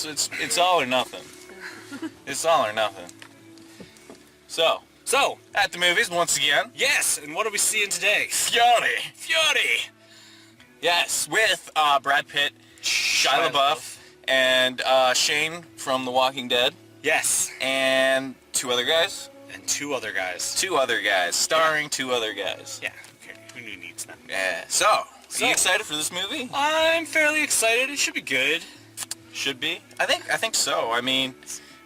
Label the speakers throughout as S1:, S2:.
S1: It's all or nothing. It's all or nothing. So at the movies once again.
S2: Yes, and what are we seeing today?
S1: Fury.
S2: Yes,
S1: With Brad Pitt, Shia LaBeouf, and Shane from The Walking Dead.
S2: Yes,
S1: And two other guys.
S2: and two other guys.
S1: Starring two other guys.
S2: Yeah, okay, who needs them?
S1: Yeah. So, are you excited for this movie?
S2: I'm fairly excited. It should be good.
S1: Should be. I think so. I mean,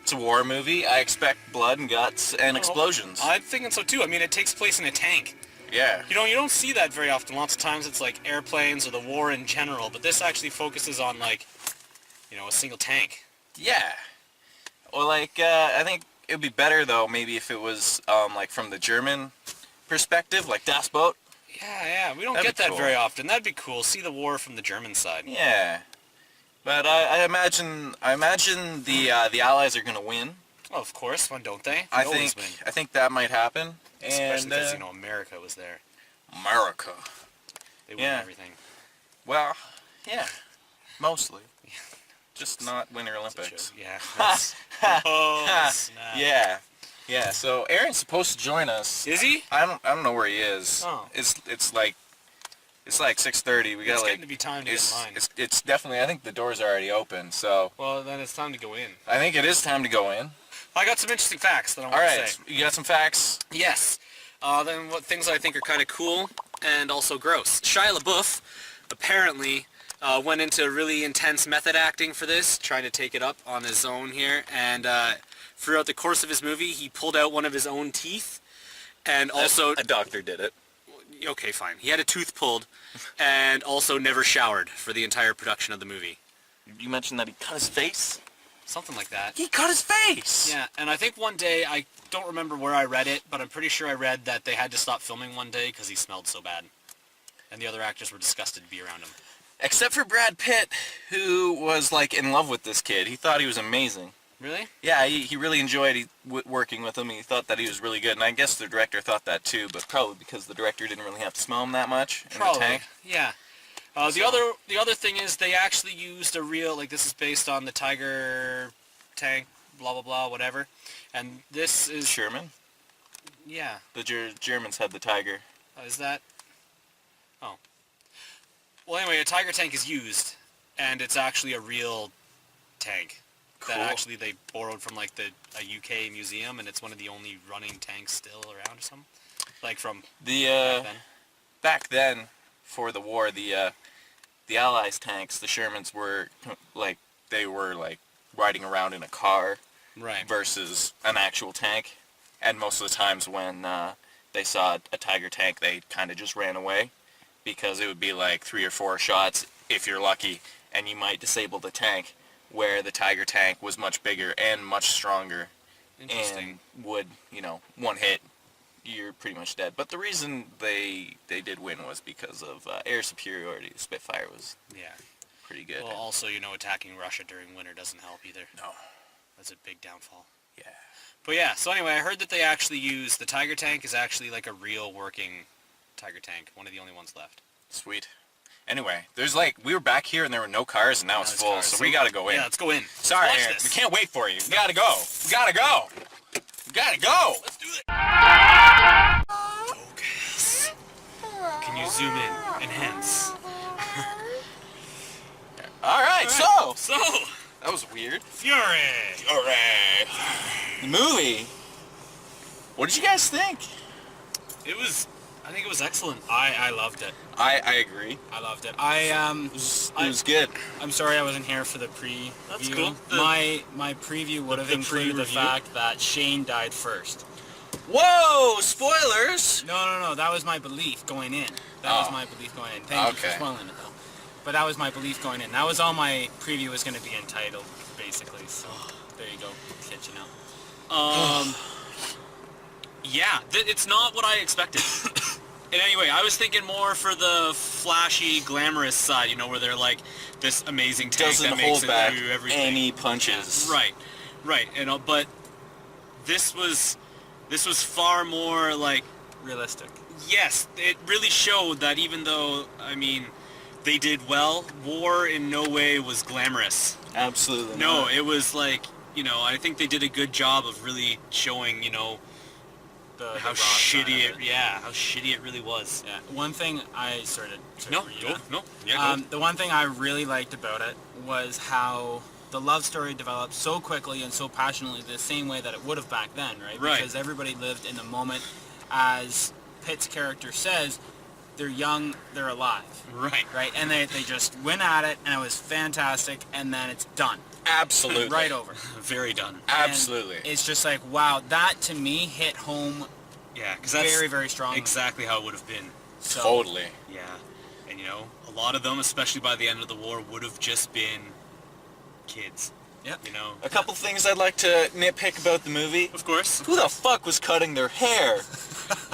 S1: it's a war movie. I expect blood and guts and explosions.
S2: I'm thinking so too. I mean, it takes place in a tank.
S1: Yeah.
S2: You don't see that very often. Lots of times it's like airplanes or the war in general, but this actually focuses on like, a single tank.
S1: Yeah. Or like, I think it would be better though, maybe if it was like from the German perspective, like Das Boot.
S2: Yeah, we don't
S1: That'd
S2: get
S1: be
S2: that
S1: cool.
S2: very often. That'd be cool. See the war from the German side.
S1: Yeah. But I imagine the Allies are gonna win.
S2: Oh, of course. Why don't they?
S1: I
S2: They always
S1: think
S2: win.
S1: I think that might happen.
S2: Especially because,
S1: And
S2: America was there.
S1: America.
S2: They win
S1: Yeah.
S2: everything.
S1: Well, yeah, mostly. Just not Winter Olympics.
S2: Yeah. That's, oh, snap.
S1: Yeah. So Aaron's supposed to join us.
S2: Is he?
S1: I don't know where he is.
S2: Oh.
S1: It's like 6:30. We got
S2: It's
S1: like
S2: getting to be time to get in line.
S1: it's definitely. I think the doors are already open. So
S2: Well, then it's time to go in.
S1: I think it is time to go in.
S2: I got some interesting facts that I
S1: All
S2: want to
S1: right,
S2: say.
S1: you got some facts.
S2: Yes. Then what things I think are kind of cool and also gross. Shia LaBeouf apparently went into really intense method acting for this, trying to take it up on his own here. And throughout the course of his movie, he pulled out one of his own teeth. And also...
S1: A doctor did it.
S2: Okay, fine. He had a tooth pulled and also never showered for the entire production of the movie.
S1: You mentioned that he cut his face.
S2: Something like that.
S1: He cut his face.
S2: Yeah, and I think one day, I don't remember where I read it, but I'm pretty sure I read that they had to stop filming one day because he smelled so bad. And the other actors were disgusted to be around him.
S1: Except for Brad Pitt, who was like in love with this kid. He thought he was amazing.
S2: Really?
S1: Yeah, he really enjoyed working with him. He thought that he was really good, and I guess the director thought that too, but probably because the director didn't really have to smell him that much in the tank.
S2: Yeah. The other thing is they actually used a real, like, this is based on the Tiger tank, blah blah blah, whatever, and this is
S1: Sherman?
S2: Yeah.
S1: The Germans had the Tiger.
S2: Is that? Oh. Well, anyway, a Tiger tank is used, and it's actually a real tank.
S1: Cool.
S2: That actually they borrowed from like a UK museum, and it's one of the only running tanks still around or something. Like from
S1: back then, for the war, the Allies tanks, the Shermans were like riding around in a car,
S2: right,
S1: versus an actual tank. And most of the times when they saw a Tiger tank, they kind of just ran away, because it would be like 3 or 4 shots if you're lucky, and you might disable the tank. Where the Tiger tank was much bigger and much stronger, and would, one hit, you're pretty much dead. But the reason they did win was because of air superiority. The Spitfire was pretty good.
S2: Well, also, attacking Russia during winter doesn't help either.
S1: No.
S2: That's a big downfall.
S1: Yeah.
S2: But yeah, so anyway, I heard that they actually use, the Tiger tank is actually like a real working Tiger tank. One of the only ones left.
S1: Sweet. Anyway, we were back here and there were no cars, and now it's full, so we gotta go in.
S2: Yeah, let's go in.
S1: Sorry,
S2: Watch
S1: Aaron,
S2: this.
S1: we can't wait for you. We gotta go. We gotta go. We gotta go.
S2: Let's do it. Focus. Can you zoom in? Enhance.
S1: Alright, so that was weird.
S2: Fury.
S1: Alright. The movie. What did you guys think?
S2: I think it was excellent. I loved it.
S1: I agree.
S2: I loved it.
S1: It was good.
S3: I'm sorry I wasn't here for the preview.
S2: That's cool.
S3: My preview would have included the
S1: pre-review?
S3: fact that Shane died first.
S1: Whoa! Spoilers!
S3: No. That was my belief going in. That was my belief going in. Thank you for spoiling it, though. But that was my belief going in. That was all my preview was going to be entitled, basically. So, there you go. Catch you now.
S2: Yeah, it's not what I expected. And anyway, I was thinking more for the flashy, glamorous side, where they're like this amazing tank
S1: Doesn't
S2: that
S1: hold
S2: makes
S1: back
S2: it do everything.
S1: any punches.
S2: Right. But this was far more like
S3: Realistic.
S2: yes, it really showed that even though they did well, war in no way was glamorous.
S1: Absolutely
S2: No,
S1: not.
S2: it was like, I think they did a good job of really showing, how shitty how shitty it really was.
S3: Yeah. One thing I
S2: No, go.
S3: the one thing I really liked about it was how the love story developed so quickly and so passionately, the same way that it would have back then, right?
S2: Right.
S3: Because everybody lived in the moment. As Pitt's character says, they're young, they're alive.
S2: Right.
S3: Right? And they just went at it, and it was fantastic, and then it's done.
S1: Absolutely.
S3: Right over.
S2: Very done.
S1: Absolutely.
S3: And it's just like, wow, that to me hit home
S2: Yeah, because that's
S3: very, very strongly.
S2: exactly how it would have been.
S3: So,
S1: Totally.
S2: Yeah. And, a lot of them, especially by the end of the war, would have just been kids.
S3: Yep.
S1: A couple things I'd like to nitpick about the movie.
S2: Of course.
S1: Who the fuck was cutting their hair?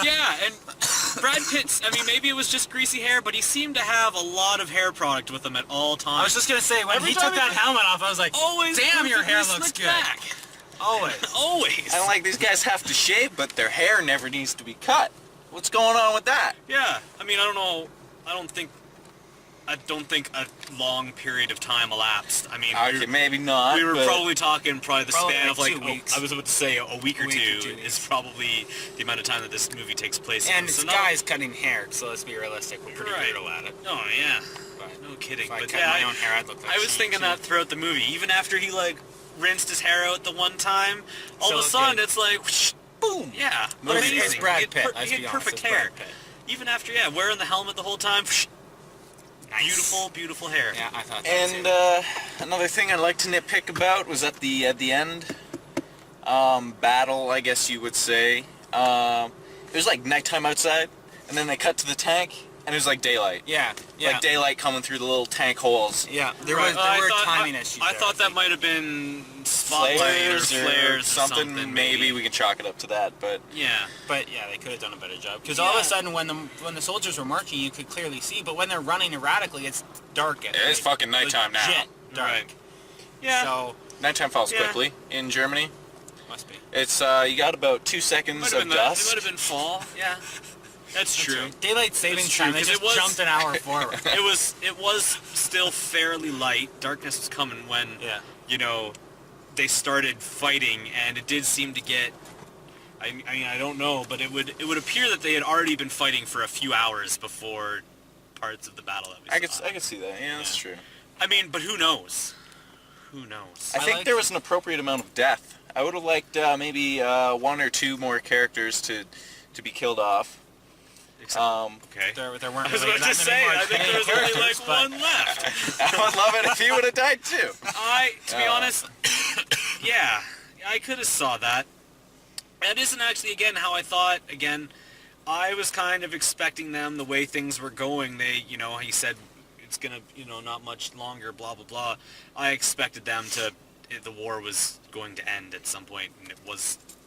S2: Yeah, and Brad Pitt's, maybe it was just greasy hair, but he seemed to have a lot of hair product with him at all times.
S3: I was just going to say, when
S2: Every
S3: he
S2: time
S3: took that helmet off, I was like,
S2: always
S3: damn, your hair
S2: perfectly
S3: looks
S2: slicked
S3: good.
S2: back.
S3: Always.
S2: Always.
S1: I don't like these guys have to shave, but their hair never needs to be cut. What's going on with that?
S2: Yeah, I don't know. I don't think a long period of time elapsed.
S1: Okay, maybe not.
S2: We were
S1: but
S2: probably talking the span of
S3: like 2 weeks.
S2: I was about to say a week or two
S3: weeks.
S2: is probably the amount of time that this movie takes place.
S3: And
S2: So
S3: it's
S2: no-
S3: guys cutting hair, so let's be realistic. We're pretty
S2: Right.
S3: brutal at it.
S2: Oh yeah,
S3: But
S2: no kidding.
S3: if I
S2: But
S3: cut
S2: yeah,
S3: my own hair, I'd look like
S2: I was
S3: shit,
S2: thinking
S3: too.
S2: that throughout the movie. Even after he rinsed his hair out the one time, all
S3: Still
S2: of a
S3: looked
S2: sudden
S3: good.
S2: it's like, whoosh, boom. Yeah,
S3: But it's
S2: amazing.
S3: Brad
S2: He had
S3: Pitt,
S2: he
S3: let's
S2: had
S3: be honest,
S2: perfect
S3: it's
S2: hair.
S3: Brad Pitt.
S2: Even after wearing the helmet the whole time. Whoosh,
S3: Nice.
S2: beautiful, beautiful hair.
S3: Yeah, I thought that
S1: And
S3: too.
S1: another thing I'd like to nitpick about was at the end battle, I guess you would say. It was like nighttime outside, and then they cut to the tank, and it was like daylight.
S3: Yeah.
S1: Like daylight coming through the little tank holes.
S3: Yeah, there
S2: Right.
S3: were timing issues.
S2: I
S3: there,
S2: thought that
S3: think.
S2: might have been spotlight or flares or something.
S1: Maybe we can chalk it up to that, but
S2: Yeah.
S3: But yeah, they could have done a better job. Because all of a sudden, when the soldiers were marching, you could clearly see. But when they're running erratically, it's dark.
S1: It's fucking nighttime now.
S3: Legit dark.
S2: Right. Yeah.
S3: So
S1: nighttime falls
S2: Yeah.
S1: quickly in Germany.
S3: must be.
S1: It's you got about 2 seconds
S2: Might
S1: of
S2: have been that. It
S1: dust.
S2: might have been fall. Yeah. That's true.
S3: Right. Daylight saving
S2: That's true,
S3: time. They
S2: 'cause
S3: just
S2: it was-
S3: jumped an hour forward.
S2: It was still fairly light. Darkness was coming when
S3: Yeah.
S2: they started fighting, and it did seem to get. I mean, I don't know, but it would appear that they had already been fighting for a few hours before parts of the battle that we saw.
S1: I could see that. Yeah, that's true.
S2: But who knows? Who knows?
S1: I think
S3: like-
S1: there was an appropriate amount of death. I would have liked maybe 1 or 2 more characters to be killed off.
S2: Okay.
S3: There weren't
S2: I was
S3: really
S2: about to
S3: that
S2: say,
S3: many more
S2: I think there was only like
S3: characters, but-
S2: one left.
S1: I would love it if he would have died too.
S2: To be honest, yeah, I could have saw that. That isn't actually, again, how I thought. Again, I was kind of expecting them the way things were going. He said it's gonna, not much longer, blah, blah, blah. I expected them the war was going to end at some point, and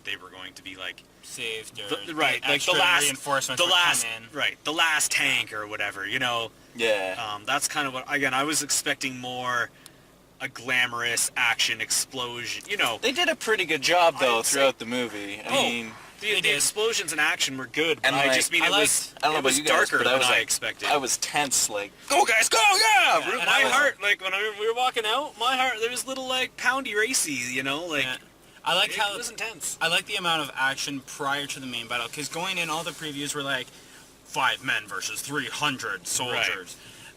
S2: they were going to be like,
S3: saved or
S2: right, like
S3: extra
S2: the last
S3: reinforcements
S2: the
S3: would
S2: last,
S3: come in.
S2: right, the last tank or whatever,
S1: Yeah.
S2: That's kind of what, again, I was expecting more a glamorous action explosion,
S1: They did a pretty good job though
S2: I'd say-
S1: throughout the movie. I mean,
S2: the
S3: did.
S2: explosions in action were good, but
S1: And,
S2: I
S1: like,
S2: just mean
S3: I
S2: it was
S1: I don't know
S2: it
S1: about
S2: was
S1: you guys,
S2: darker
S1: but I
S2: than
S1: was
S2: I
S1: like,
S2: expected.
S1: I was tense. Like, go guys, go! Yeah.
S3: and
S2: my
S3: I was-
S2: heart, like when we were walking out, my heart, there was little like poundy racy, like
S3: Yeah. I like how
S2: it was intense.
S3: I like the amount of action prior to the main battle, because going in, all the previews were like 5 men versus 300 soldiers.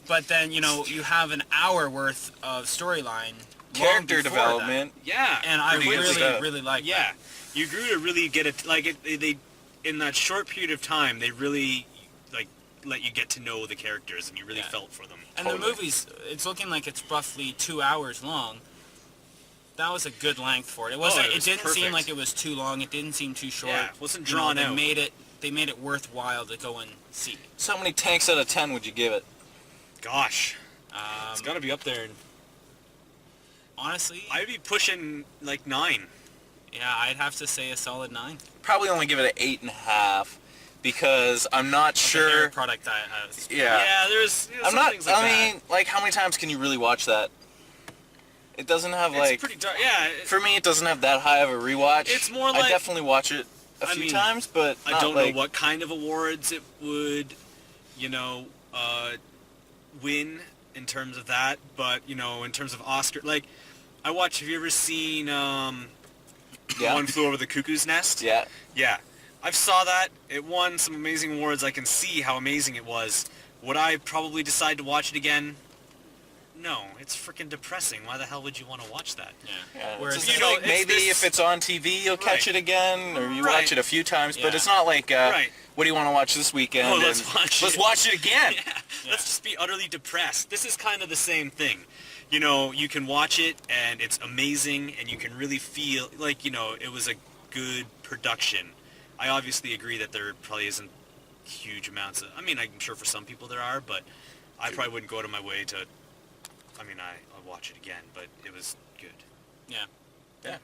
S3: But then, you have an hour worth of storyline,
S1: Character
S3: long before
S1: development.
S2: Yeah,
S3: that. And I
S1: Pretty good
S3: really,
S1: stuff.
S3: really like
S2: yeah, you grew to really get it. Like they in that short period of time, they really like let you get to know the characters, and you really
S3: Yeah.
S2: felt for them.
S3: And
S1: Totally.
S3: the movie's, it's looking like it's roughly 2 hours long. That was a good length for it. It wasn't.
S2: it
S3: It,
S2: was
S3: didn't seem
S2: perfect.
S3: like it was too long. It didn't seem too short.
S2: Yeah, it wasn't
S3: You know,
S2: drawn
S3: they
S2: out.
S3: They made it worthwhile to go and see.
S1: So how many tanks out of 10 would you give it?
S2: Gosh, it's
S3: Um,
S2: got to be up there.
S3: honestly,
S2: I'd be pushing like 9.
S3: yeah, I'd have to say a solid 9.
S1: Probably only give it an 8.5 because I'm not
S3: The
S1: sure.
S3: hair product
S1: Yeah.
S2: There's
S1: I'm
S2: some
S1: not.
S2: things like
S1: I
S2: that.
S1: mean, like, how many times can you really watch that? It doesn't have
S2: It's
S1: like.
S2: pretty dark. Yeah,
S1: For me, it doesn't have that high of a rewatch.
S2: It's more
S1: I
S2: like-
S1: definitely watch it a
S2: I
S1: few
S2: mean,
S1: times, but
S2: I
S1: not
S2: don't
S1: like,
S2: know what kind of awards it would, win. in terms of that, but you know, in terms of Oscar, like I watch. Have you ever seen One Flew Over the Cuckoo's Nest?
S1: Yeah.
S2: Yeah. I've saw that. It won some amazing awards. I can see how amazing it was. Would I probably decide to watch it again? No. It's freaking depressing. Why the hell would you want to watch that?
S1: Yeah,
S3: Whereas
S1: it's
S2: you
S1: just
S2: know,
S1: like
S2: it's
S1: maybe
S2: this-
S1: if it's on TV, you'll catch
S2: Right.
S1: it again, or you
S2: Right.
S1: watch it a few times. But
S3: Yeah.
S1: it's not like,
S2: Right.
S1: what do you want to watch this weekend?
S2: Oh, let's
S1: And
S2: watch
S1: let's
S2: it.
S1: watch it again.
S2: Yeah. Let's just be utterly depressed. This is kind of the same thing. You know, you can watch it and it's amazing and you can really feel like, you know, it was a good production. I obviously agree that there probably isn't huge amounts of, I mean, I'm sure for some people there are, but I probably wouldn't go out of my way to, I mean, I'll watch it again, but it was good.
S3: Yeah.
S1: Yeah.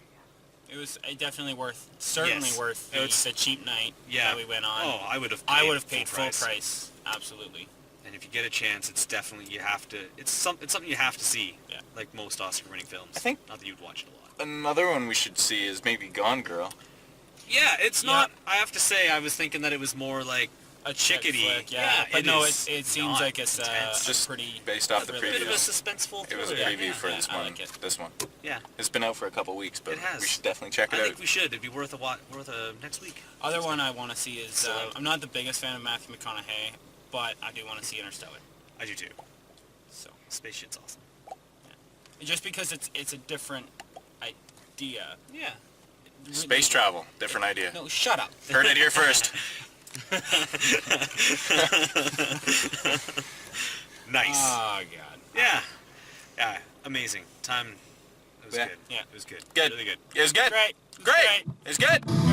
S3: It was definitely certainly
S2: Yes.
S3: worth
S2: It's-
S3: the cheap night
S2: Yeah.
S3: that we went on.
S2: Oh, I would have
S3: paid full price. Absolutely.
S2: And if you get a chance, it's definitely, you have to, it's something you have to see.
S3: Yeah.
S2: Like most Oscar-winning films.
S1: I think-
S2: Not that you'd watch it a lot.
S1: Another one we should see is maybe Gone Girl.
S2: Yeah, it's
S3: Yeah.
S2: not, I have to say, I was thinking that it was more like
S3: A chick
S2: chickadee.
S3: flick, yeah. But
S2: it
S3: no,
S2: is
S3: it seems
S2: not
S3: like it's
S2: intense.
S1: Just
S3: pretty
S1: based off the
S3: really
S2: a bit of a
S1: preview.
S2: suspenseful
S1: It was a
S2: thriller.
S1: preview for
S3: yeah,
S1: this
S3: I
S1: one.
S3: like it.
S1: This one.
S2: Yeah,
S1: It's been out for a couple weeks, but
S2: It has.
S1: we should definitely check
S2: I
S1: it
S2: think
S1: out.
S2: we should. It'd be worth a next week.
S3: Other one I want to see is
S2: So-
S3: I'm not the biggest fan of Matthew McConaughey, but I do want to see Interstellar.
S2: I do too.
S3: So
S2: Space shit's awesome.
S3: just because it's a different idea.
S2: Yeah.
S1: Space travel, different idea.
S3: No, shut up.
S1: Heard it here first.
S2: Nice.
S3: Oh god.
S2: Yeah. Yeah. Amazing. Time. It was
S1: Yeah.
S2: good.
S3: Yeah.
S2: It was good.
S1: Good.
S2: Really good.
S1: It was good.
S3: Great.
S1: Great. It was good.